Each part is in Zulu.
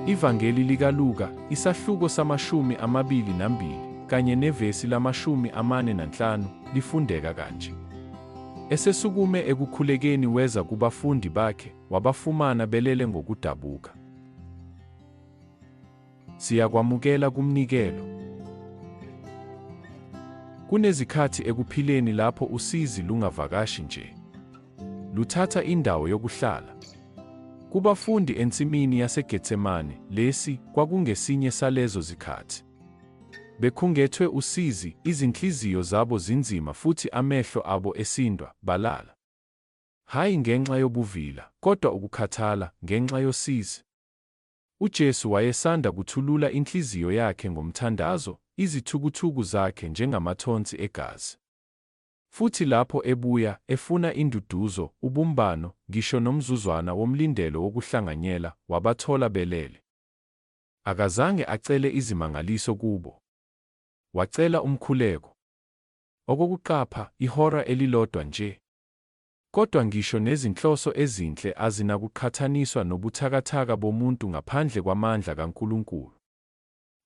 Ivangeli likaLuka, isahluko samashumi amabili nambili, kanye nevesi lamashumi amane nanhlanu, lifundeka kanje. Esesukume ekukhulekeni weza kubafundi bakhe, wabafumana belele ngokudabuka. Siyakwamukela kumnikelo. Kunezikhathi ekuphileni lapho usizi lungavakashi nje. Luthatha indawo yokuhlala. Kubafundi ensimini yaseGetsemane, lesi kwakungesinye salezo zikhathi. Bekhungethwe usizi, izinhliziyo zabo zinzima futhi amehlo abo esindwa, balala. Hayi ngenxa yobuvila, kodwa ukukhathala ngenxa yosizi. UJesu wayesanda kuthulula inhliziyo yakhe ngomthandazo, izithukuthuku zakhe njengamathonsi egazi. Futhi lapho ebuya, efuna induduzo, ubumbano, ngisho nomzuzwana womlindelo wokuhlanganyela, wabathola belele. Akazange acele izimangaliso kubo. Wacela umkhuleko. Okokuqapha, ihora elilodwa nje. Kodwa ngisho nezinhloso ezinhle azinakuqhathaniswa nobuthakathaka bomuntu ngaphandle kwamandla kaNkulunkulu.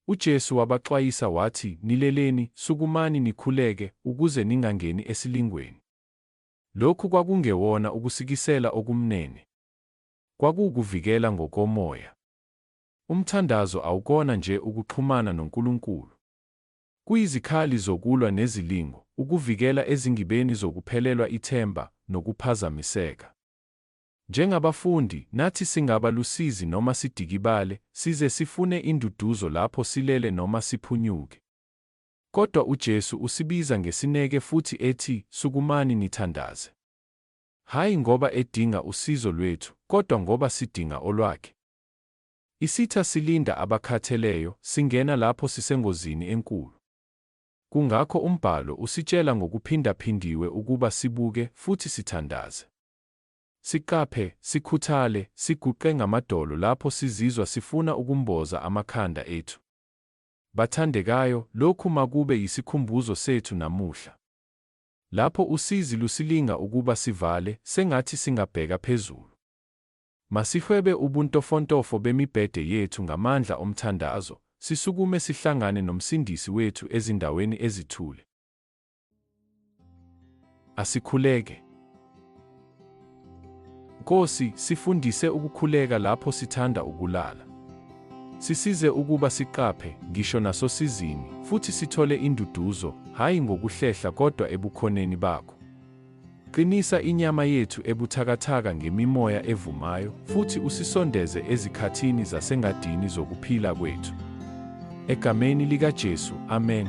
UJesu wabaxwayisa wathi, "Nileleni, sukumani nikhuleke, ukuze ningangeni esilingweni." Lokhu kwakungewona ukusikisela okumnene. Kwakuwukuvikela ngokomoya. Umthandazo awukona nje ukuxhumana noNkulunkulu. Kuyizikhali zokulwa nezilingo, ukuvikela ezingibeni zokuphelelwa ithemba nokuphazamiseka. Njengabafundi, nathi singaba lusizi noma sidikibale, size sifune induduzo lapho silele noma siphunyuke. Kodwa uJesu usibiza ngesineke futhi ethi, "Sukumani nithandaze." Hayi ngoba edinga usizo lwethu, kodwa ngoba sidinga olwakhe. Isitha silinda abakhatheleyo, singena lapho sisengozini enkulu. Kungakho umbhalo usitshela ngokuphindaphindiwe ukuba sibuke futhi sithandaze. Siqaphe, sikhuthale, siguqe ngamadolo lapho sizizwa sifuna ukumboza amakhanda ethu. Bathandekayo, lokhu makube yisikhumbuzo sethu namuhla. Lapho usizi lusilinga ukuba sivale, sengathi singabheka phezulu. Masihwebe ubuntofontofo bemibhede yethu ngamandla omthandazo, sisukume sihlangane nomsindisi wethu ezindaweni ezithule. Asikhuleke. Nkosi, sifundise ukukhuleka lapho sithanda ukulala. Sisize ukuba siqaphe, ngisho nasosizini, futhi sithole induduzo, hayi ngokuhlehla kodwa ebukhoneni bakho. Qinisa inyama yethu ebuthakathaka ngemimoya evumayo, futhi usisondeze ezikhathini zasengadini zokuphila kwethu. Egameni likaJesu, amen.